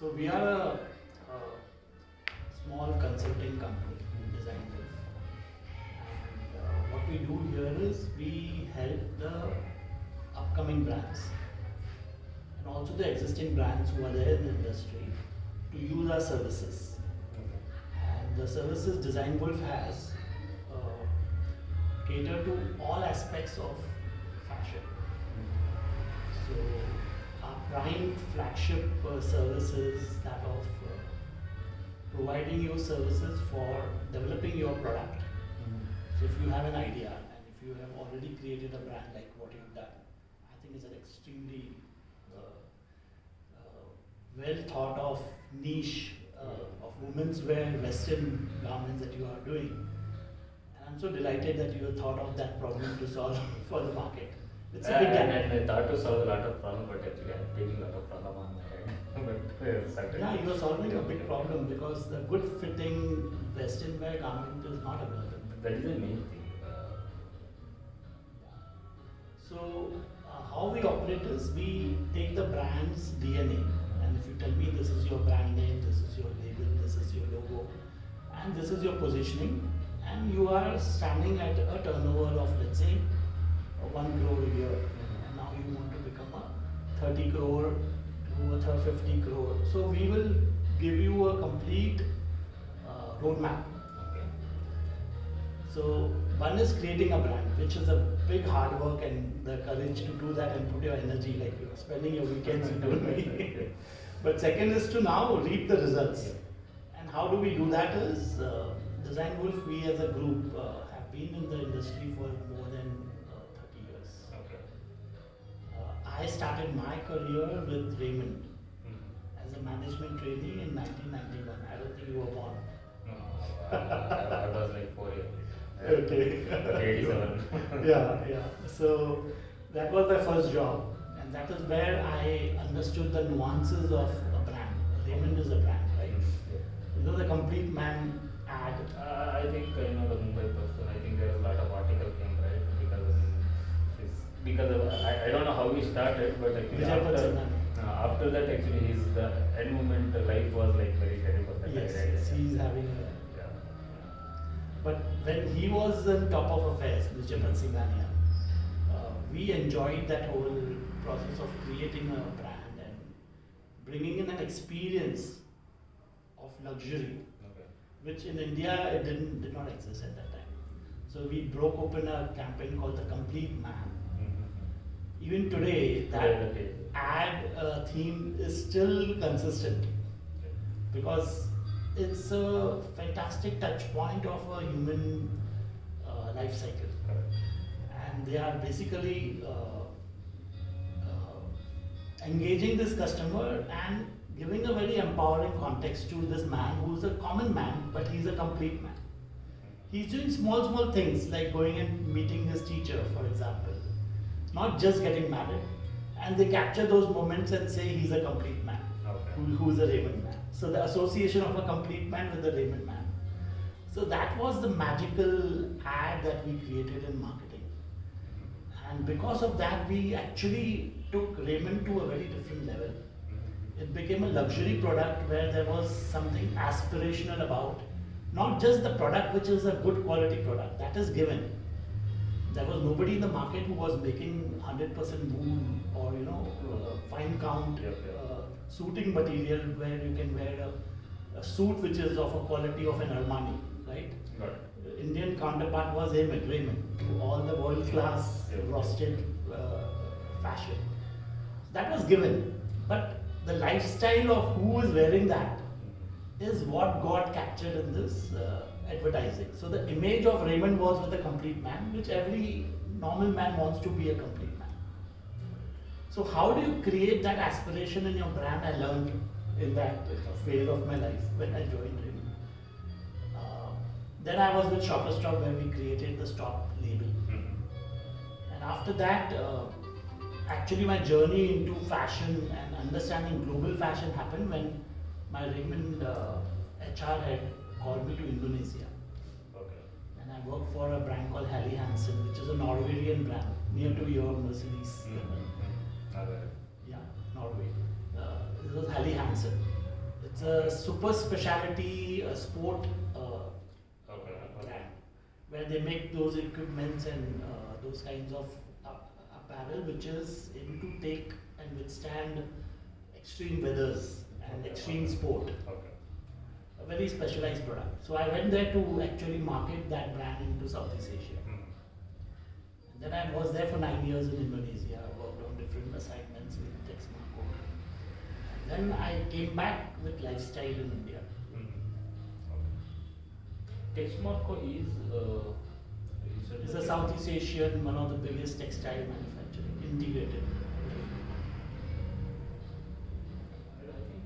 So we are a small consulting company, Design Wolf. And what we do here is we help the upcoming brands and also the existing brands who are there in the industry to use our services. And the services Design Wolf has cater to all aspects of fashion. So our prime flagship services that of providing you services for developing your product. So if you have an idea and if you have already created a brand like what you've done, I think it's an extremely well thought of niche of women's wear western garments that you are doing. And I'm so delighted that you have thought of that problem to solve for the market. It's a big gap. And I thought to solve a lot of problem, but actually I'm taking a lot of problem on my head. But certainly. Yeah, you are solving a big problem because the good fitting western wear garment is not available. That is the main thing. So how we operate is we take the brand's DNA, and if you tell me this is your brand name, this is your label, this is your logo, and this is your positioning, and you are standing at a turnover of let's say 1 crore a year, and now you want to become a 30 crore to a 50 crore. So we will give you a complete roadmap. So one is creating a brand, which is a big hard work and the courage to do that and put your energy, like you're spending your weekends into it. But second is to now reap the results. And how do we do that is, Design Wolf, we as a group have been in the industry for more than 30 years. I started my career with Raymond as a management trainee in 1991. I don't think you were born. No, I was like 4 years. Okay. 87. Yeah. So that was my first job, and that is where I understood the nuances of a brand. Raymond is a brand, right? You know the Complete Man ad. I think I know the Mumbai person. I think there was a lot of article came, right? Because I don't know how he started, but actually after that actually the end moment life was like very terrible. Yes, he's having a. But when he was on top of affairs, Mr. Singhania, we enjoyed that whole process of creating a brand and bringing in an experience of luxury, which in India it did not exist at that time. So we broke open a campaign called the Complete Man. Even today, that ad theme is still consistent because it's a fantastic touch point of a human life cycle. And they are basically engaging this customer and giving a very empowering context to this man who's a common man, but he's a complete man. He's doing small things like going and meeting his teacher, for example, not just getting married. And they capture those moments and say he's a complete man, who's a Raymond man. So the association of a complete man with the Raymond man. So that was the magical ad that we created in marketing. And because of that, we actually took Raymond to a very different level. It became a luxury product where there was something aspirational about, not just the product, which is a good quality product, that is given. There was nobody in the market who was making 100% wool or fine count suiting material where you can wear a suit which is of a quality of an Armani, right? The Indian counterpart was Raymond, all the world class roasted fashion. That was given, but the lifestyle of who is wearing that is what got captured in this advertising. So the image of Raymond was with a complete man, which every normal man wants to be a complete man. So how do you create that aspiration in your brand? I learned in that phase of my life when I joined Raymond. Then I was with Shoppers Stop where we created the Stop label. And after that, actually my journey into fashion and understanding global fashion happened when my Raymond HR head called me to Indonesia. And I worked for a brand called Helly Hansen, which is a Norwegian brand, near to your Mercedes. Yeah, Norway. This was Helly Hansen. It's a super specialty sport Okay. brand where they make those equipments and those kinds of apparel which is able to take and withstand extreme weathers and extreme sport. Okay. A very specialized product. So I went there to actually market that brand into Southeast Asia. Hmm. And then I was there for 9 years in Indonesia. I worked on different assignments with Texmarco. Then I came back with lifestyle in India. Texmarco is It's a Southeast Asian, one of the biggest textile manufacturing, integrated. I think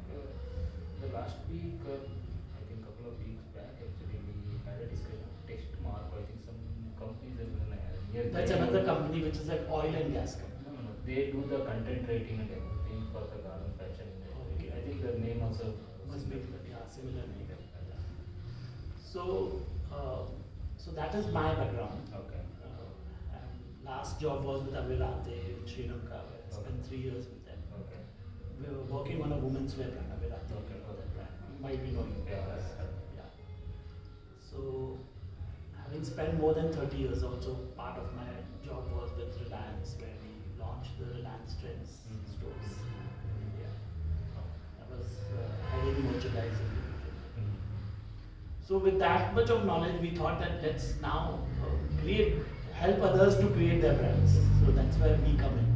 the last week, I think couple of weeks back, actually we had a discussion of Texmarco. I think some companies are near. That's another company which is like oil and gas company. No. They do the content rating and everything for the garment fashion. Okay. I think the name also Must be, yeah, similar name. So, so that is my background. Okay. And last job was with Avirate in Sri Lanka, where I spent 3 years with them. Okay. We were working on a women's wear brand, Avirate. Okay. For that brand. You might be knowing. Yeah. Yeah. So, having spent more than 30 years, also part of my job was with Reliance, where we launched the Reliance Trends Mhm. stores in India. I was heading merchandising division. Mhm. So with that much of knowledge, we thought that let's now help others to create their brands. So that's where we come in.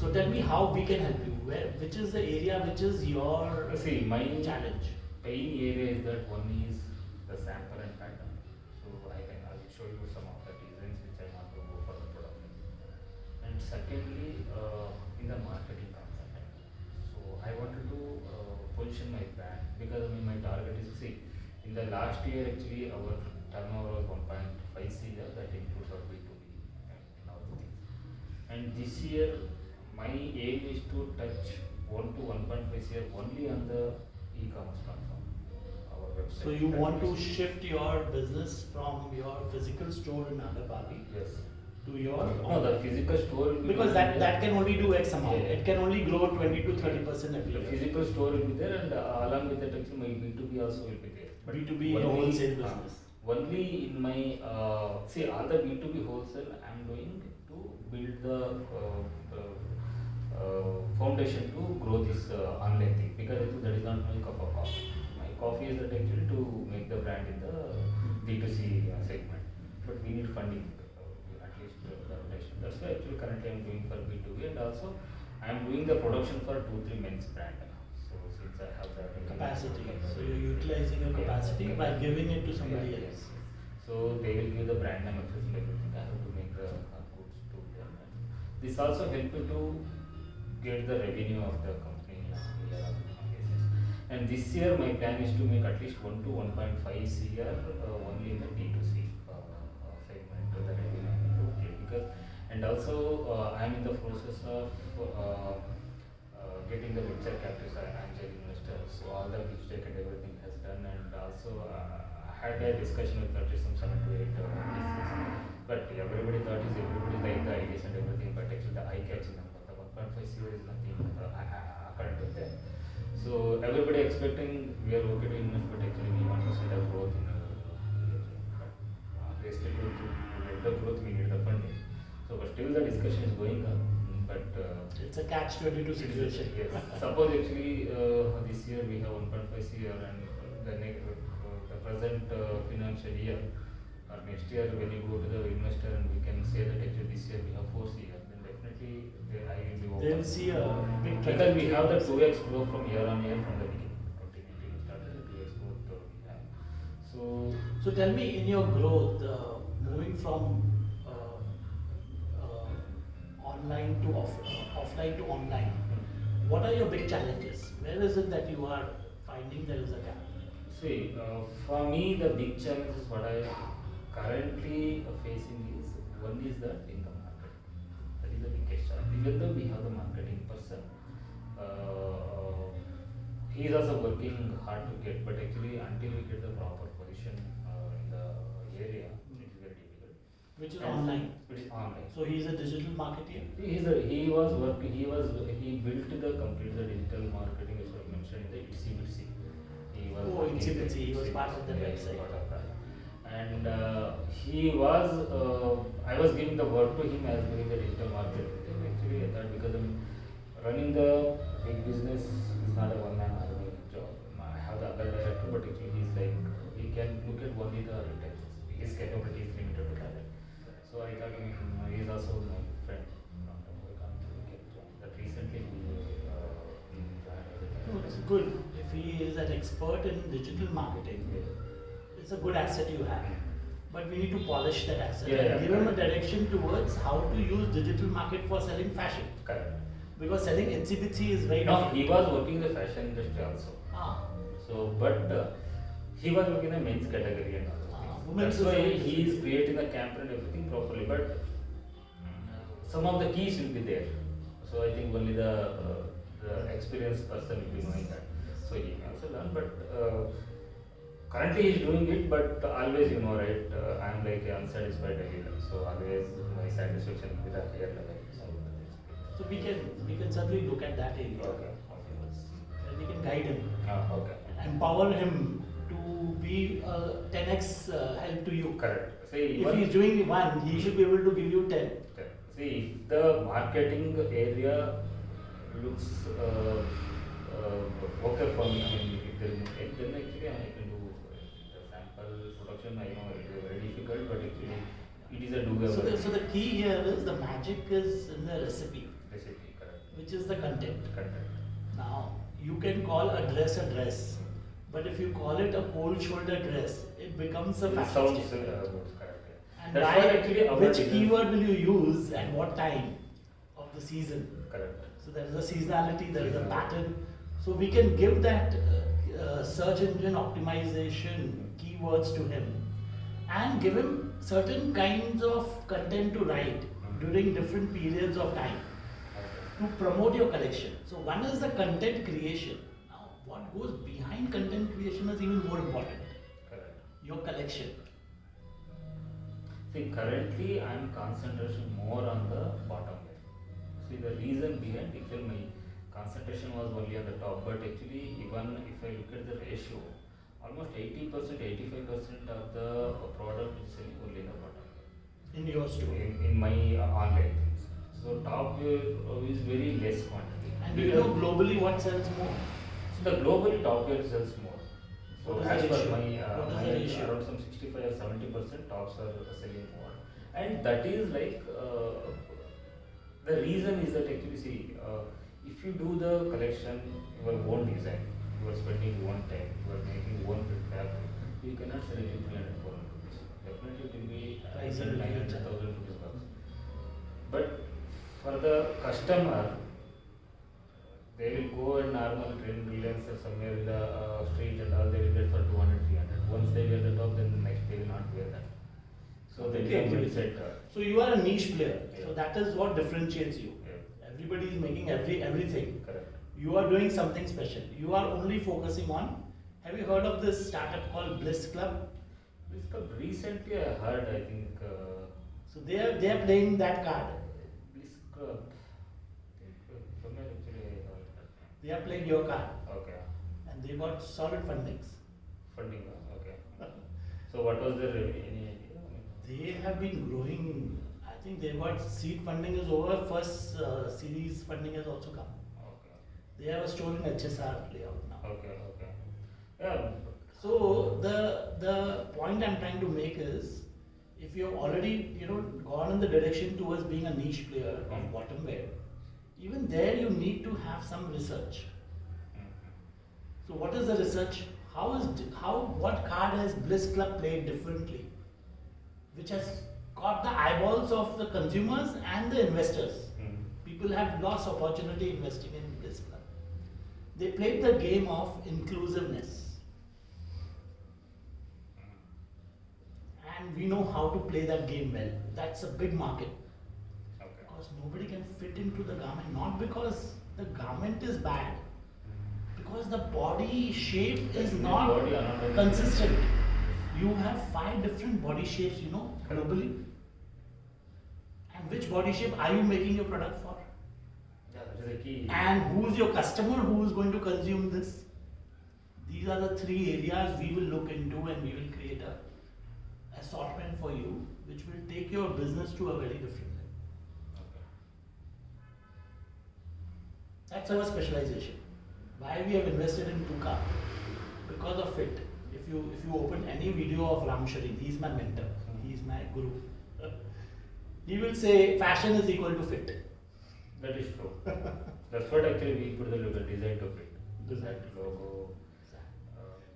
So tell me how we can help you. Which is the area which is your See, my challenge? pain area is that one is the sample and pattern. So I'll show you some of the designs which I want to go for the production. And secondly, in the marketing concept. So I wanted to position my brand because my target is, see, in the last year actually our turnover was 1.5 CR, that includes our B2B and all the things. And this year my aim is to touch 1 to 1.5 CR only on the e-commerce platform, our website. So you want to shift your business from your physical store in Agarbagi Yes. to your No, the physical store will be because there. that can only do X amount. Yeah. It can only grow 20 to 30% every The year. physical store will be there, and along with that actually my B2B also will be there. B2B and only- wholesale business. Only in my see, all the B2B wholesale I am doing to build the foundation to grow this online thing, because I think that is not my cup of coffee. My coffee is that actually to make the brand in the B2C segment, but we need funding, at least the foundation. That's why actually currently I am doing for B2B, and also I am doing the production for 2-3 men's brand. So since I have that Capacity. So you're utilizing your capacity by giving it to somebody Yes. else. So they will give the brand name access and everything. I have to make the goods to them. And this also help me to get the revenue of the company year on basis. And this year my plan is to make at least 1 to 1.5 CR only in the D2C segment to the revenue totally. Because and also I am in the process of getting the venture capital angel investors. So all the pitch deck and everything has done, and also I had a discussion with some 7 to 8 VCs. But everybody like the ideas and everything, but actually the eye catching number, the 1.5 CR is nothing according to them. So everybody expecting we are okay to invest, but actually we want to set up growth in but still to get the growth we need the funding. So but still the discussion is going on, but It's a catch-22 situation. yes. Suppose actually this year we have 1.5 CR, and the present financial year or next year when you go to the investor and we can say that actually this year we have 4 CR, then definitely I will be open. They will see a big Because we have the trajectory. 2x growth from year on year from the beginning. 2019 we started the 2x growth we have. So tell me, in your growth, moving from online to offline to online, what are your big challenges? Where is it that you are finding there is a gap? See, for me the big challenge is what I currently facing is, one is the in the market. That is the biggest challenge. Even though we have the marketing person, he is also working hard to get, but actually until we get the proper position in the area, it is very difficult. Which is And online. Which is online. So he is a digital marketer. He was working. He built the complete the digital marketing as I mentioned in the ITSI. He was Oh, working in the ITSI, he was part of the yeah, he was website. part of that. And he was. I was giving the work to him as doing the digital marketing. Actually, I thought because running the big business is not a one-man army job. I have the other director, but actually he's like he can look at only the architects. His capability is limited to that. So I thought he is also my friend. That recently he No, it's good. If he is an expert in digital marketing, it's a good asset you have. But we need to polish that asset Yeah, and yeah, give him a correct. direction towards how to use digital market for selling fashion. Correct. Because selling HCBC is very No, difficult. he was working in the fashion industry also. Ah, So, but he was working in the men's category and all. women's That's why is very he is difficult. creating the campaign and everything properly. But some of the keys will be there. So I think only the experienced person will be knowing that. So he may also learn. But currently he is doing it. But always right? I am like unsatisfied every So always my satisfaction will be the higher level. So we can certainly look at that area. Okay. And we can guide him, Okay. empower him to be a 10x help to you. Correct. See, If even- he is doing one, he should be able to give you 10. Okay. See, if the marketing area looks okay for me, I mean, if there is no help, then actually I can do the sample production. I know it is very difficult, but actually it is a doable So the key here is the magic is in the recipe, recipe. Correct. which is the content. Content. Now, you can call a dress, but if you call it a cold shoulder dress, it becomes a It fashion sounds statement. good. Correct. Yeah. And That's why, why actually our which design- keyword will you use at what time of the season? Correct. So there is a seasonality, there is a Seasonality. pattern. So we can give that search engine optimization keywords to him and give him certain kinds of content to write during different periods of time Okay. to promote your collection. So one is the content creation. Now what goes behind content creation is even more important. Correct. Your collection. See, currently I am concentrating more on the bottom line. See, the reason behind actually my concentration was only on the top, but actually even if I look at the ratio, almost 80%, 85% of the product is selling only in the bottom In your store. line. In my online things. So top is very less quantity. And do you know globally what sells more? So the globally top wear sells more. So What is as the per ratio? my, What is my the ratio? around some 65 or 70% tops are selling more, and that is like the reason is that actually see if you do the collection your own design, you are spending one time, you are making one fabric, you cannot sell it in 300 400 rupees. Definitely it will be Pricing will be 900,000 rupees bucks. But for the customer, they will go and normal train brilliance or somewhere in the street and all, they will get for 200, 300. Once they wear the top, then the next they will not wear that. So they Okay, become agree. mindset. So you are a niche player. So Yeah. that is what differentiates you. Yeah, Everybody is making everything. correct. You are doing something special. You are only focusing on. Have you heard of this startup called Bliss Club? This club recently I heard, I think, So they are playing that card. this club, I think, somewhere actually I heard that. They are playing your card, Okay, and they got solid fundings. funding, okay. So what was the revenue? Any idea? They have been growing. I think they got seed funding is over. First series funding has also come. Okay, They have a store in HSR layout now. okay. Yeah, So the point I'm trying to make is, if you've already gone in the direction towards being a niche player of bottom wear, even there you need to have some research. So what is the research? What card has Bliss Club played differently, which has caught the eyeballs of the consumers and the investors? People have lost opportunity investing in Bliss Club. They played the game of inclusiveness. And we know how to play that game well. That's a big market. okay. Because nobody can fit into the garment. Not because the garment is bad. Because the body shape is not Body anatomy. consistent. You have 5 different body shapes, globally. And which body shape are you making your product for? Yeah, that is the key. And who's your customer who is going to consume this? These are the three areas we will look into, and we will create a assortment for you which will take your business to a very different level. Okay. That's our specialization. Why we have invested in Tuka? Because of fit. If you open any video of Ram Shari, he is my mentor, he is my guru. He will say fashion is equal to fit. That is true. That's what actually we put the logo design to fit. Design That logo.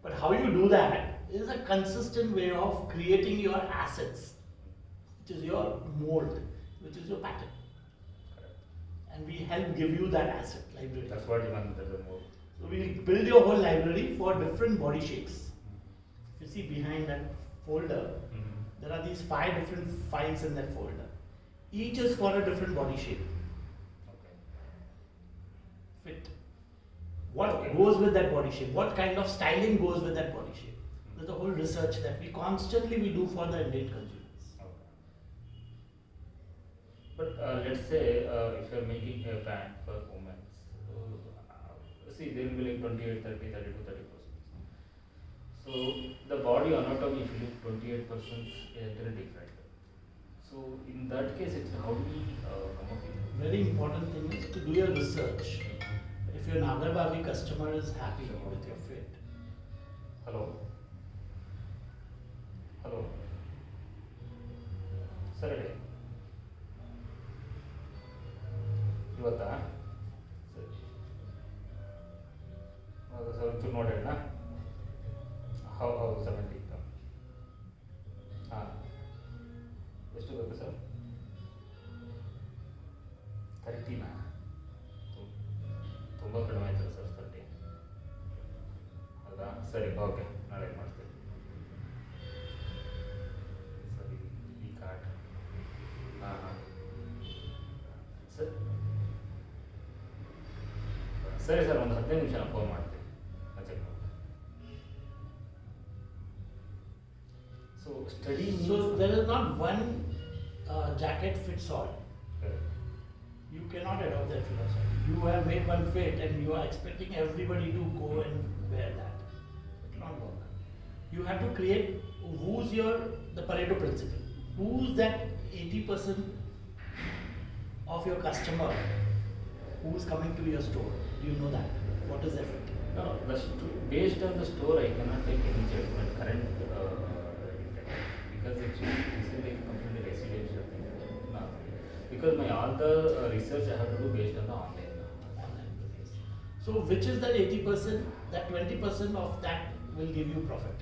But how you do that is a consistent way of creating your assets, which is your mold, which is your pattern. Correct. And we help give you that asset library. That's what even the move. So we build your whole library for different body shapes. If you see behind that folder, there are these 5 different files in that folder. Each is for a different body shape. Okay. Fit. What Okay. goes with that body shape? What kind of styling goes with that body shape? There's a whole research that we constantly do for the Indian consumers. Okay. But let's say if you're making a pant for women, see there will be like 28, 30, 32, 30%. So the body anatomy, if you look 28% is actually different. So in that case, it's how do we come up with Very important thing is to do your research. If your Nagarbavi customer is happy with your fit, Hello? Hello? Saturday? ಇವತ್ತಾ ಸರಿ ಹೌದು sir ಒಂಚೂರು ನೋಡೋಣ ಹೌದು 17th ಹಾಂ ಎಷ್ಟು ಬೇಕು sir 30ನಾ ತುಂಬ ಕಡಿಮೆ ಆಯ್ತಲ್ಲ ಸರ್ 30 ಹೌದಾ ಸರಿ ಓಕೆ ನಾಳೆ ಮಾಡ್ತೀನಿ ಸರಿ ಈ ಕಾರ್ಡ್ ಹಾಂ ಹಾಂ ಸರ್ ಸರಿ ಸರ್ ಒಂದು 15 ನಿಮಿಷ ನಾನು ಫೋನ್ ಮಾಡ್ತೀನಿ ನಾನು ಚೆಕ್ ಮಾಡ್ತೀನಿ so study so there is not one jacket fits all. You cannot adopt that philosophy. You have made one fit and you are expecting everybody to go and wear that. It will not work. You have to create who's the Pareto principle. Who's that 80% of your customer who's coming to your store? Do you know that? What is their fit? No, based on the store, I cannot take any judgment current because actually this is like completely residential thing. No, because my all the research I have to do based on the online. Online business. So which is that 80%? That 20% of that will give you profit.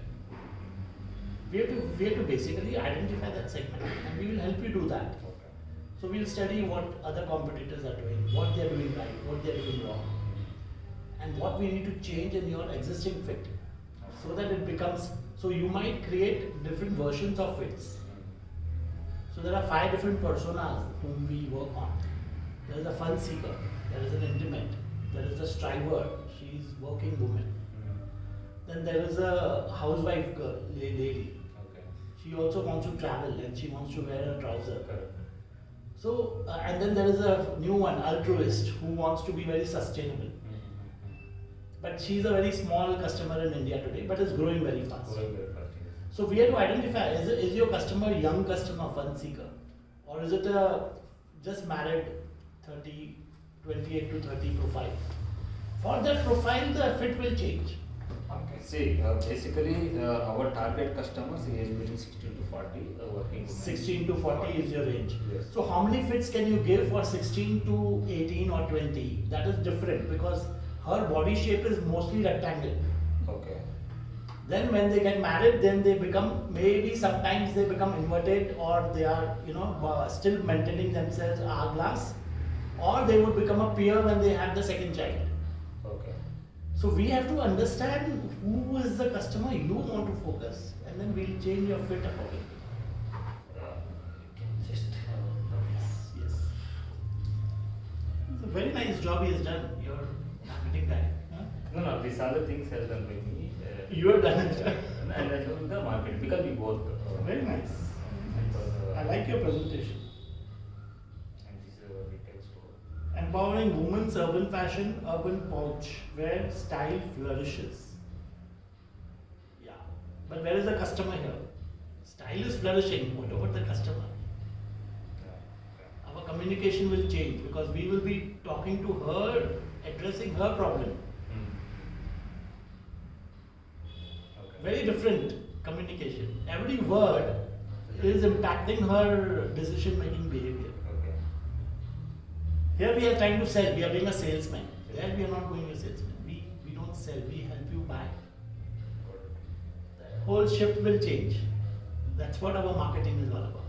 We have to basically identify that segment, and we will help you do that. Okay. So we'll study what other competitors are doing, what they are doing right, what they are doing wrong, and what we need to change in your existing fit, so that it becomes. So you might create different versions of fits. So there are 5 different personas whom we work on. There is a fun seeker, there is an intimate, there is a striver, she is working woman. Then there is a housewife girl, lady. Okay. She also wants to travel and she wants to wear a trouser. Correct. So, and then there is a new one, altruist, who wants to be very sustainable. But she's a very small customer in India today, but is growing very fast. Very fast. So we have to identify, is your customer a young customer, fun seeker? Or is it a just married 28 to 30 profile? For that profile, the fit will change. Okay. See, basically, our target customers is between 16 to 40 working women. 16 to 40 is your range. Yes. So how many fits can you give for 16 to 18 or 20? That is different because her body shape is mostly rectangle. Okay. Then when they get married, then they become, maybe sometimes they become inverted, or they are, still maintaining themselves hourglass, or they would become a peer when they have the second child. Okay. So we have to understand who is the customer you want to focus, and then we'll change your fit accordingly. Yes. It's a very nice job he has done, your marketing guy. Huh? No, these are the things has done by me. You have done it. And I took the market because we both. Very nice. Because, I like your presentation. Empowering women's urban fashion, urban pouch, where style flourishes. Yeah. But where is the customer here? Style is flourishing. What about the customer? Our communication will change because we will be talking to her, addressing her problem. Very different communication. Every word is impacting her decision making behavior. Okay. Here we are trying to sell, we are being a salesman. There we are not being a salesman. We don't sell, we help you buy. The whole shift will change. That's what our marketing is all about.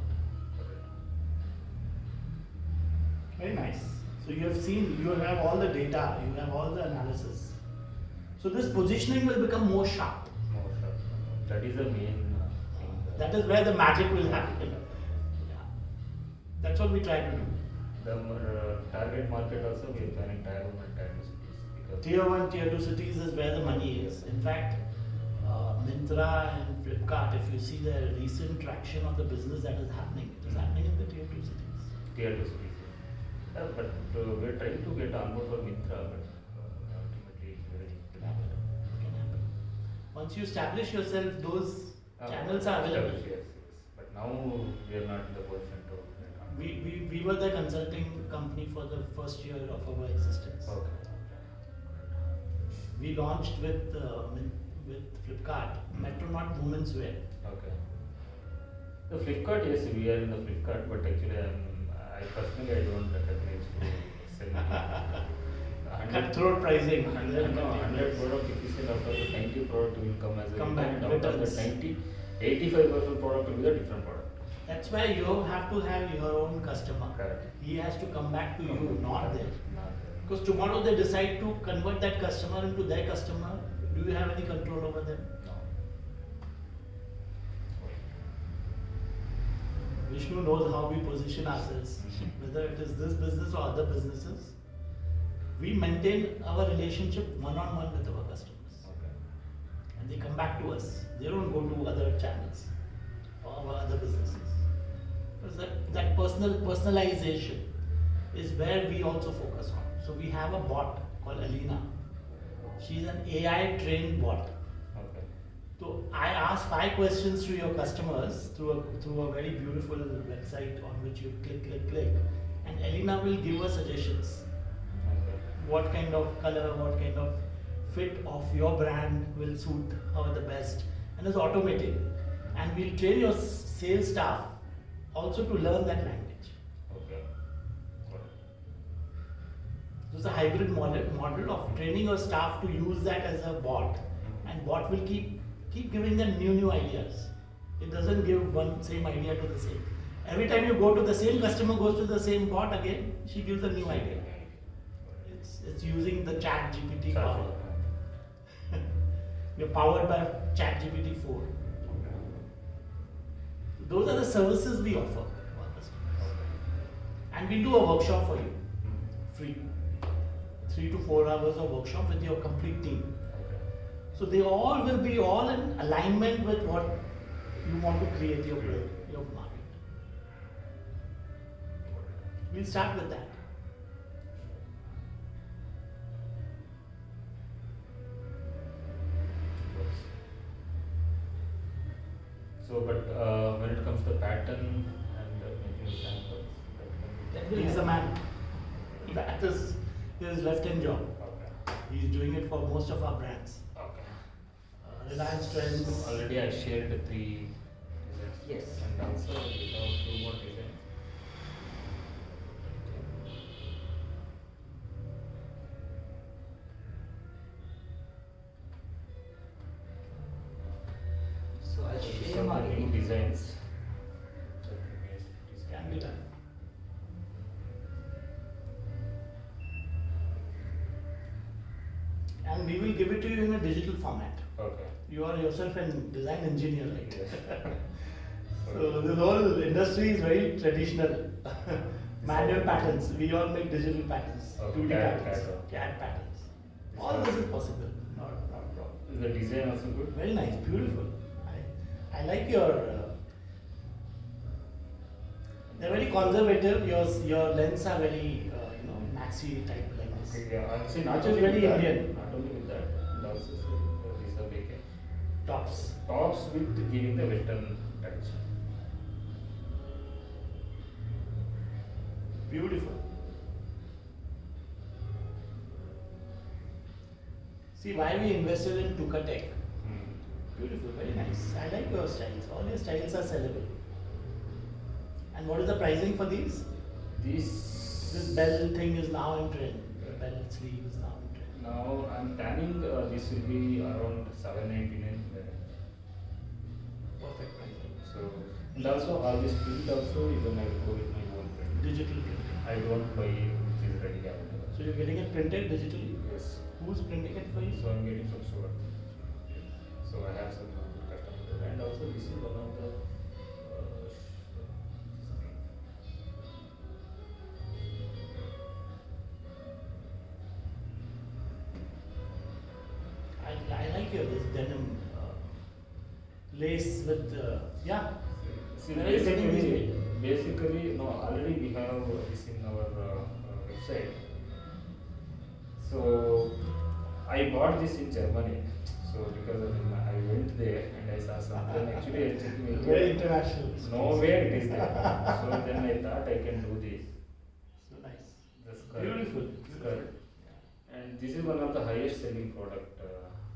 Very nice. So you have seen, you have all the data, you have all the analysis. So this positioning will become more sharp. That is the main thing. That is where the magic will happen. Yeah. That's what we try to do. The target market also we are planning tier 1 and tier 2 cities. Because Tier 1, Tier 2 cities is where the money is. In fact, Myntra and Flipkart, if you see the recent traction of the business that is happening, it is happening in the Tier 2 cities. Tier 2 cities. But we are trying to get on board for Myntra, but ultimately it's very difficult. It can happen. Once you establish yourself, those channels are available. Yes. But now we are not in the position to get on. We were the consulting company for the first year of our existence. Okay. We launched with Flipkart, Metronaut Women's Wear. Okay. The Flipkart, yes, we are in the Flipkart, but actually I personally I don't recognize to sell. Cutthroat pricing. 100 product, if you sell out of the 90 product will come as a Come return, back, and out of the returns. 90, 85% product will be a different product. That's why you have to have your own customer. Correct. He has to come back to you, not there. Not there. Because tomorrow they decide to convert that customer into their customer. Do you have any control over them? No. Vishnu knows how we position ourselves, whether it is this business or other businesses. We maintain our relationship one-on-one with our customers. Okay. And they come back to us. They don't go to other channels or our other businesses. Because that personalization is where we also focus on. So we have a bot called Alina. She's an AI trained bot. Okay. So I ask 5 questions to your customers through a very beautiful website on which you click, and Alina will give us suggestions. Okay. What kind of color, what kind of fit of your brand will suit her the best, and it's automated. And we'll train your sales staff also to learn that language. Okay. Got it. So it's a hybrid model of training your staff to use that as a bot, and bot will keep giving them new ideas. It doesn't give one same idea to the same. Every time you go to the same customer goes to the same bot again, she gives a new idea. It's using the Chat GPT power. We're powered by Chat GPT 4. Those are the services we offer to our customers. And we do a workshop for you, free. 3 to 4 hours of workshop with your complete team. So they all will be all in alignment with what you want to create your market. We'll start with that. So, but when it comes to pattern and making samples, that can be He's a man. That is his left-hand job. Okay. He's doing it for most of our brands. Okay. Reliance Trends. Already I shared the 3 designs. Yes. And also we have 2 more designs. So I'll These share are my the new designs. Can be done. And we will give it to you in a digital format. Okay. You are yourself a design engineer, right? Yes. So this whole industry is very traditional. Manual patterns. We all make digital patterns. Okay, 2D CAD, patterns. CAD. CAD patterns. All this is possible. Not a problem. Is the design also good? Very nice, beautiful. I like your. They're very conservative. Your lens are very maxi type lens. Okay, yeah, and see, not Which is only very with that, Indian. not only with that, and also these are like Tops. tops with giving the western touch. Beautiful. See why we invested in Tukatech. Hmm. Beautiful, very nice. I like your styles. All your styles are sellable. And what is the pricing for these? This bell thing is now in trend. The bell sleeve is now in trend. Now I'm planning this will be around 799. Perfect pricing. So and also all this print also even I go with my own print. Digital printing. I don't buy which is ready available. So you're getting it printed digitally? Yes. Who's printing it for you? So I'm getting from Surat. So I have some good customers and also this is one of the I like your this denim lace with yeah. see Where are you getting these basically, made? basically no already we have this in our website. So I bought this in Germany. So because of him, I went there and I saw something actually I checked with Very international. nowhere it is there. So then I thought I can do this. So nice. The skirt. Beautiful. Skirt. And this is one of the highest selling product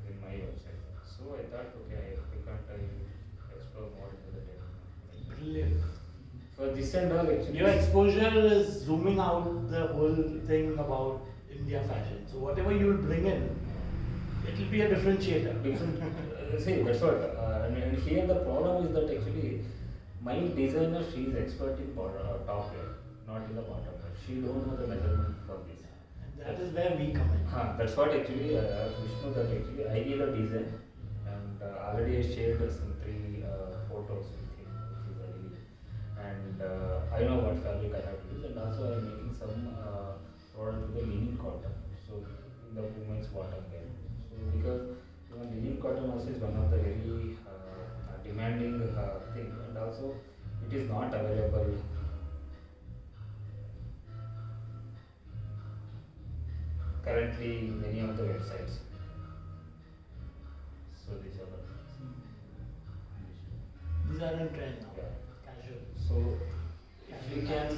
in my website. So I thought, okay, why can't I explore more into the data? Brilliant. For this and all actually. Your exposure is zooming out the whole thing about India fashion. So whatever you will bring in, it will be a differentiator. Different, see, that's what. And here the problem is that actually my designer, she is expert in top wear, not in the bottom wear. She don't know the measurement for this. And that is where we come in. That's what actually Vishnu that actually I gave a design and already I shared some 3 photos with him which is ready and I know what fabric I have to use and also I am making some product with the linen cotton so in the women's bottom wear. So because even linen cotton also is one of the very demanding thing and also it is not available currently in many of the websites. So these are the These are in trend now. yeah. Casual. So if we can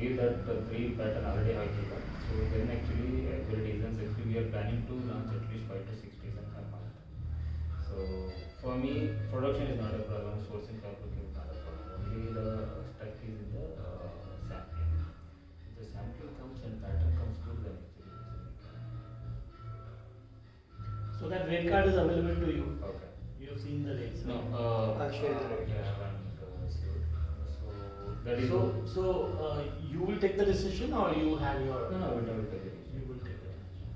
give that 3 pattern already I have given. So then actually every designs actually we are planning to launch at least 5 to 6 designs a month. So for me production is not a problem, sourcing fabric is not a problem. Only the stuck is in the sampling. If the sampling comes and pattern comes good then actually it's a big So that rate card is available to you. okay. You have seen the rates. No, I'll share it. yeah, I haven't received. So that is So you will take the decision or you have your. no, we don't take it. You will take the decision.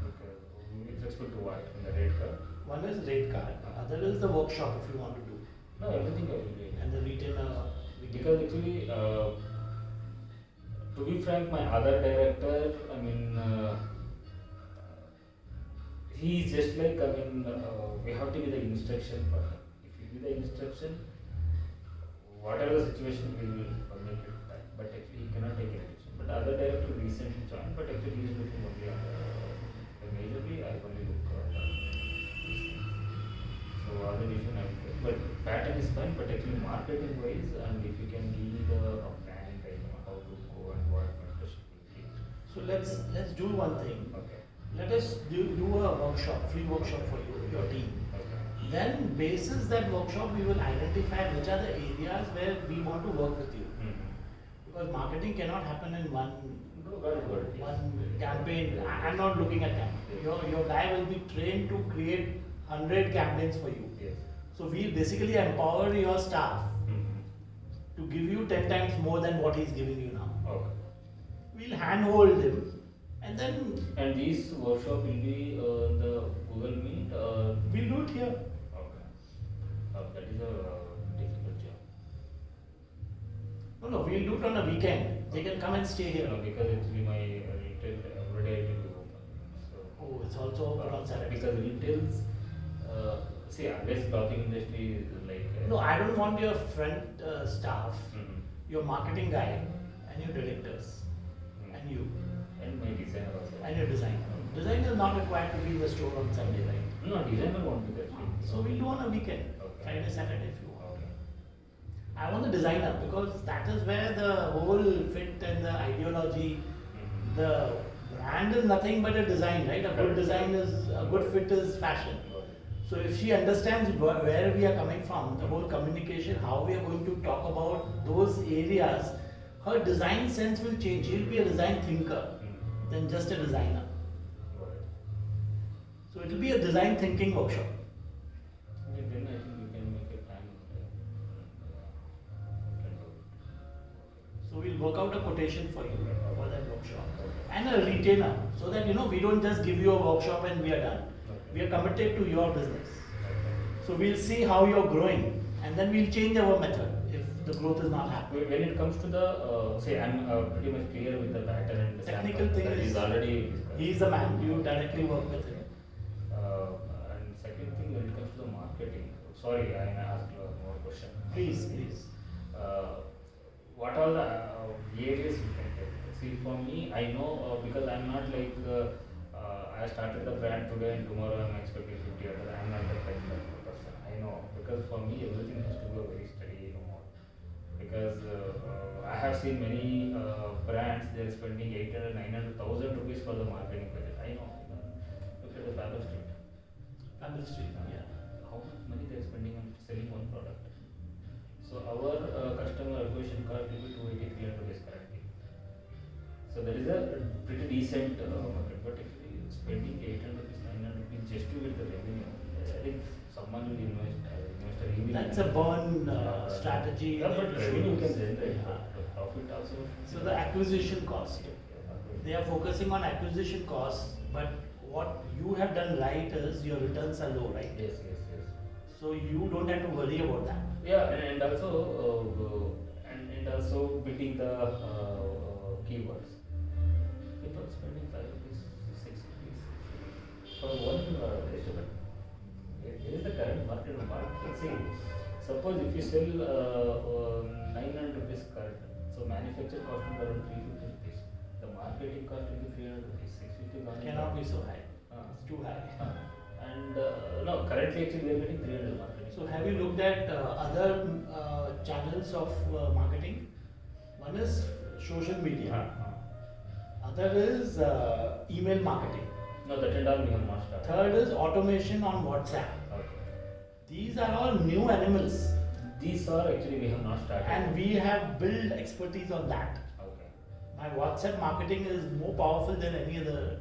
Okay, with respect to what in the rate card? One is rate card, other is the workshop if you want to do, No, everything I will do. and the retailer. Because actually, to be frank, my other director, I mean, he is just like, I mean, we have to be the instruction for him. If you give the instruction, whatever the situation, we will make it that. But actually, he cannot take any decision. But other director recently joined, but actually, he is looking only on the majorly, I only look on these things. So, all the decision I will take. But pattern is fine, but actually, marketing wise, and if you can give the planning, like, how to go and what mentorship will be. So let's do one thing. Okay. Let us do a workshop, free workshop for you, your team. Okay. Then, basis that workshop, we will identify which are the areas where we want to work with you. Mm-hmm. Because marketing cannot happen in one Good. campaign. I'm not looking at campaign. Your guy will be trained to create 100 campaigns for you. Yes. So we basically empower your staff Mm-hmm. to give you 10 times more than what he's giving you now. Okay. We'll handhold him and then And this workshop will be the Google Meet or we'll do it here. okay. That is a difficult job. No, we'll do it on a weekend. They can come and stay here. No, because actually my retail every day it will be open. So Oh, it's also open on Saturday. because retails, see, unless clothing industry is like. No, I don't want your front staff, Mhm. your marketing guy, and your directors, Mhm. and you. And my designer also. And your designer. Designer is not required to be in the store on Sunday, right? No, designer won't be there. So we'll do on a weekend, Okay. Friday, Saturday if you want. Okay. I want the designer because that is where the whole fit and the ideology, Mhm. the brand is nothing but a design, right? A good Correct. design is, a good fit is fashion. Got it. So if she understands where we are coming from, the whole communication, how we are going to talk about those areas, her design sense will change. She'll be a design thinker Mhm. than just a designer. Got it. So it will be a design thinking workshop. Okay, then I think we can make a plan. We can do it. So we'll work out a quotation for you for that workshop. Okay. And a retainer, so that we don't just give you a workshop and we are done. Okay. We are committed to your business. Okay. So we'll see how you're growing and then we'll change our method if the growth is not happening. When it comes to the, say, I'm pretty much clear with the pattern and the Technical sample thing that is- already discussed. He is the man, you directly work with him. And second thing, when it comes to the marketing, sorry, I asked more question. Please, please. What are the areas you can take? See, for me, I know because I'm not like I started the brand today and tomorrow I'm expecting 50 orders. I'm not that kind of person. I know because for me everything has to go very steady more. Because I have seen many brands they're spending 800, 900,000 rupees for the marketing budget. I know. Look at the Faber Street. Family Street, yeah. How much money they're spending on selling one product. So our customer acquisition cost will be 280, 300 rupees currently. So that is a pretty decent market. But if you spending 800 rupees, 900 rupees just to get the revenue, I think someone will invest. Investor he will That's a burn strategy. Yeah, but that you revenue should can use. generate. Yeah. But profit also. So the acquisition cost. They are focusing on acquisition costs, but what you have done right is your returns are low, right? Yes, yes, yes. So you don't have to worry about that. Yeah, and also beating the keywords. People spending 5 rupees, 6 rupees for one vegetable. Where is the current market? See, suppose if you sell 900 rupees current, so manufacture cost will be around 350 rupees. The marketing cost will be 300 rupees. 650 gone. Cannot be so high. Uh, It's too high. and no, currently actually we are getting 300 marketing. So have you looked at other channels of marketing? One is social media. Other is email marketing. No, that and all we have not started. Third is automation on WhatsApp. Okay. These are all new animals, These are actually we have not started. and we have built expertise on that. Okay. My WhatsApp marketing is more powerful than any other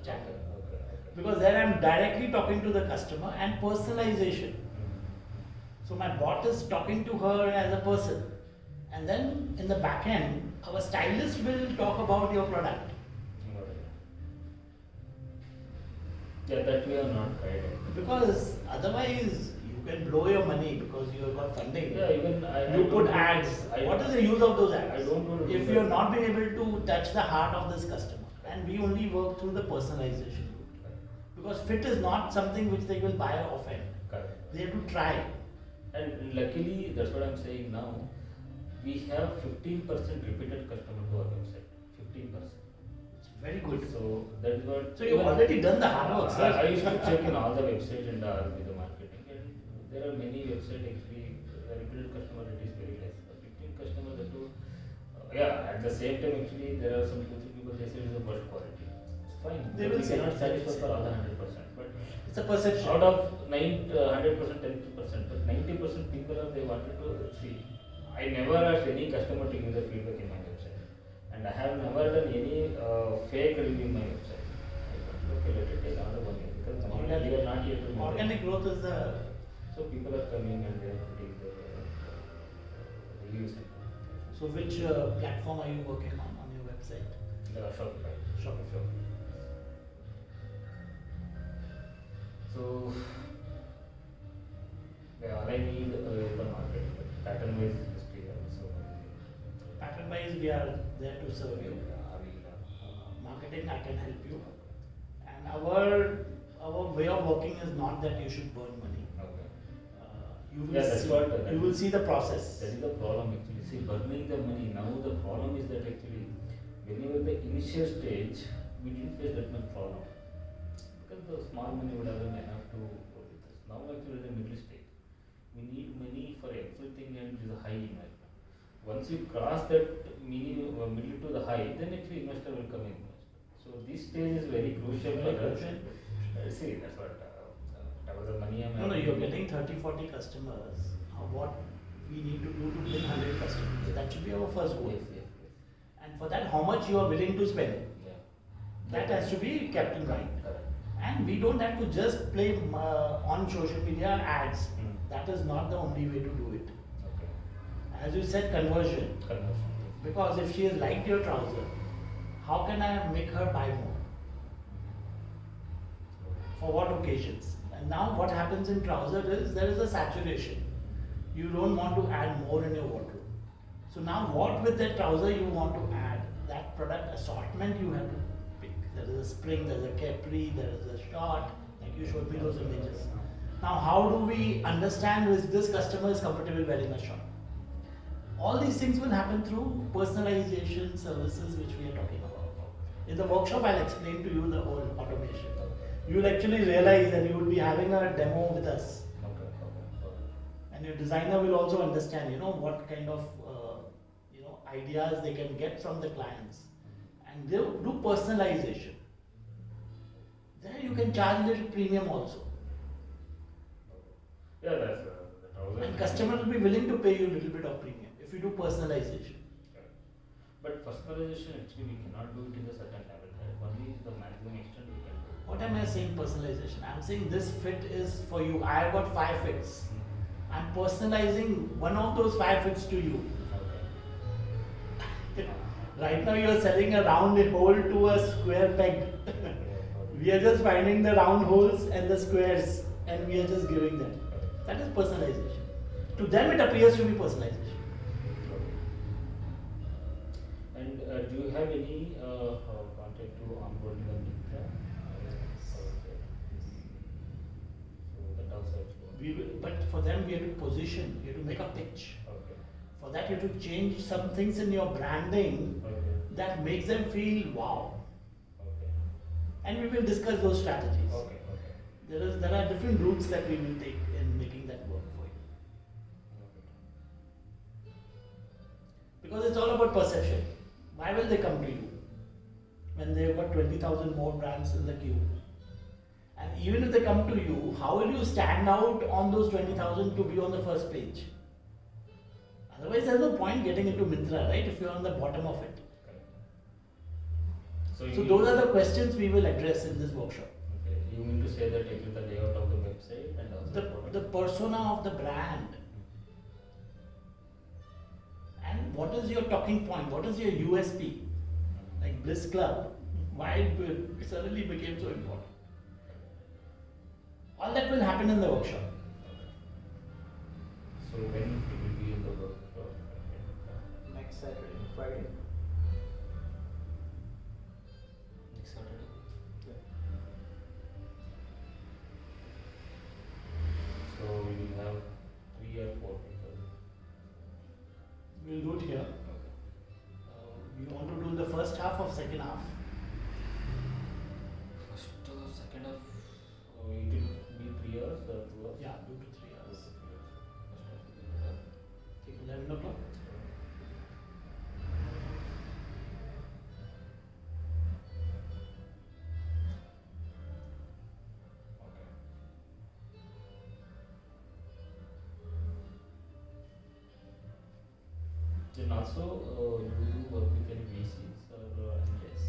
channel Okay. because there I'm directly talking to the customer and personalization. So my bot is talking to her as a person, and then in the back end, our stylist will talk about your product. Got it. Yeah, that we have not tried. Because otherwise, you can blow your money because you have got funding. Yeah, even You I put don't- ads. I What don't- is the use of those ads? I don't want to do If that. you have not been able to touch the heart of this customer, and we only work through the personalization route. Because fit is not something which they will buy often. Correct. They have to try. And luckily, that's what I'm saying now. We have 15% repeated customer to our website. 15%. It's very good. So that is what. So you've already done the hard work, sir. I used to check in all the websites and with the marketing, and there are many websites actually the repeated customer rate is very less. 15 customers that do. Yeah, at the same time actually there are some 2-3 people they say it is the worst quality. It's fine. They but will we say. cannot satisfy for all the 100%. But It's a perception. out of 100%, 10%, but 90% people are they wanted to see. I never asked any customer to give the feedback in my website, and I have never done any fake review in my website. I thought, okay, let it take another 1 year because we are not yet to know. Organic growth is the. So people are coming and they are putting the reviews and So which platform are you working on your website? the Shopify. Shopify. So yeah, all I need is the market, but pattern wise is clear. So Pattern wise, we are there to serve you. I will. Marketing, I can help you. And our way of working is not that you should burn money. Okay. You will Yeah, that's see, what- you will see the process. That is the problem actually. See, burning the money. Now the problem is that actually when you were the initial stage, we didn't face that much problem because the small money would have been enough to go with us. Now actually the middle stage, we need money for everything and it is a high investment. Once you cross that middle to the high, then actually investor will come in. So this stage is very crucial for Very us. crucial. See, that's what that was the money I'm No, you're getting 30-40 customers. What we need to do to win 100 customers. That should be our first goal. Yes. And for that, how much you are willing to spend? Yeah. That has to be kept in mind. Correct. And we don't have to just play on social media ads. Hmm. That is not the only way to do it. Okay. As you said, conversion. Conversion. Because if she has liked your trouser, how can I make her buy more? For what occasions? And now what happens in trouser is there is a saturation. You don't want to add more in your wardrobe. So now what with that trouser you want to add? That product assortment you have to pick. There is a spring, there is a capri, there is a short, like you showed me those images. Now how do we understand if this customer is comfortable wearing a short? All these things will happen through personalization services which we are talking about. In the workshop I'll explain to you the whole automation. You will actually realize and you will be having a demo with us. Okay. And your designer will also understand, what kind of, ideas they can get from the clients. And they'll do personalization. There you can charge a little premium also. Yeah, that's the trouser. And customer will be willing to pay you a little bit of premium if you do personalization. Correct. But personalization actually we cannot do it in a certain level. Right? Only the maximum extent we can do. What am I saying personalization? I'm saying this fit is for you. I have got 5 fits. I'm personalizing one of those 5 fits to you. Okay. Right now you are selling a round hole to a square peg. We are just finding the round holes and the squares and we are just giving them. That is personalization. To them it appears to be personalization. And do you have any contact to onboarding the Mitra? So that also actually. But for them we have to position, we have to make a pitch. Okay. For that you have to change some things in your branding Okay. that makes them feel wow. Okay. And we will discuss those strategies. Okay. There are different routes that we will take in making that work for you. Because it's all about perception. Why will they come to you when they've got 20,000 more brands in the queue? And even if they come to you, how will you stand out on those 20,000 to be on the first page? Otherwise, there's no point getting into Myntra, right? If you're on the bottom of it. Correct. So those are the questions we will address in this workshop. Okay. You mean to say that actually the layout of the website and also The persona of the brand. And what is your talking point? What is your USP? Like Bliss Club, why it suddenly became so important? All that will happen in the workshop. So when it will be in the workshop? Next Saturday, Friday. Next Saturday. So we will have 3 or 4 people. We'll do it here. Okay. We want to do the first half of second half. First, second half, it will be 3 hours or 2 hours? Yeah, 2 to 3 hours. 2 to 3 hours. Take 11 o'clock. Okay. Then also, you work with any VCs or Yes.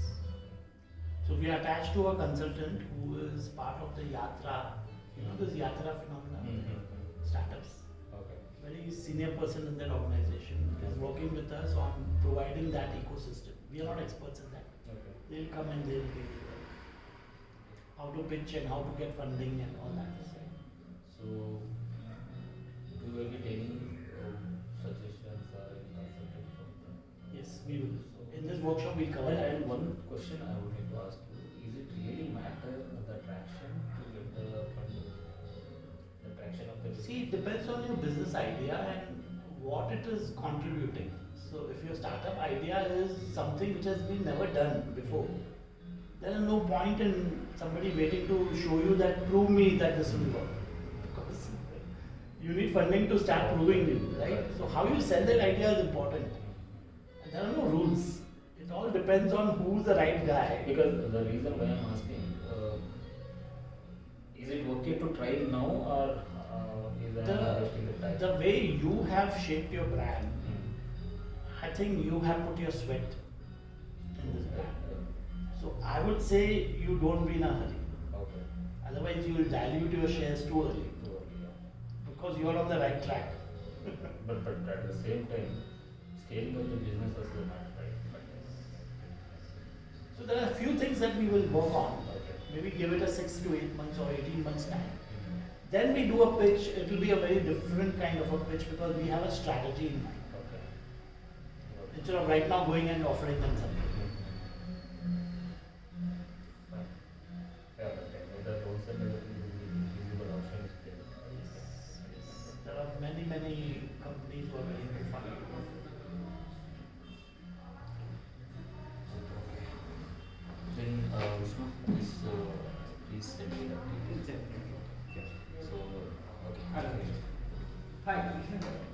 So we are attached to a consultant who is part of the Yatra, this Yatra phenomenon, startups. Okay. Very senior person in that organization is working with us on providing that ecosystem. We are not experts in that. Okay. They'll come and they'll give you how to pitch and how to get funding and all that. So, do you get any suggestions or any consultant from them? Yes, we will. In this workshop we'll cover And, that. and one question I would like to ask you, is it really matter the traction to get the funding? The traction of the See, it depends on your business idea and what it is contributing. So if your startup idea is something which has been never done before, there is no point in somebody waiting to show you that prove me that this will work. Because you need funding to start proving it, right? So how you sell that idea is important. And there are no rules. It all depends on who's the right guy. Because the reason why I'm asking, is it okay to try now or is that wasting the time? The way you have shaped your brand, Hmm. I think you have put your sweat in this brand. So I would say you don't be in a hurry. Okay. Otherwise you will dilute your shares too early So, yeah. because you are on the right track. But at the same time, scaling up the business also not right. So there are a few things that we will work on. Okay. Maybe give it a 6 to 8 months or 18 months time. Then we do a pitch. It will be a very different kind of a pitch because we have a strategy in mind. Okay. Instead of right now going and offering them something. Fine. Yeah, but the wholesale level visible option is there. There are many companies who are willing to fund. Then Vishnu, please send me the details. So, okay. Hi, Krishna.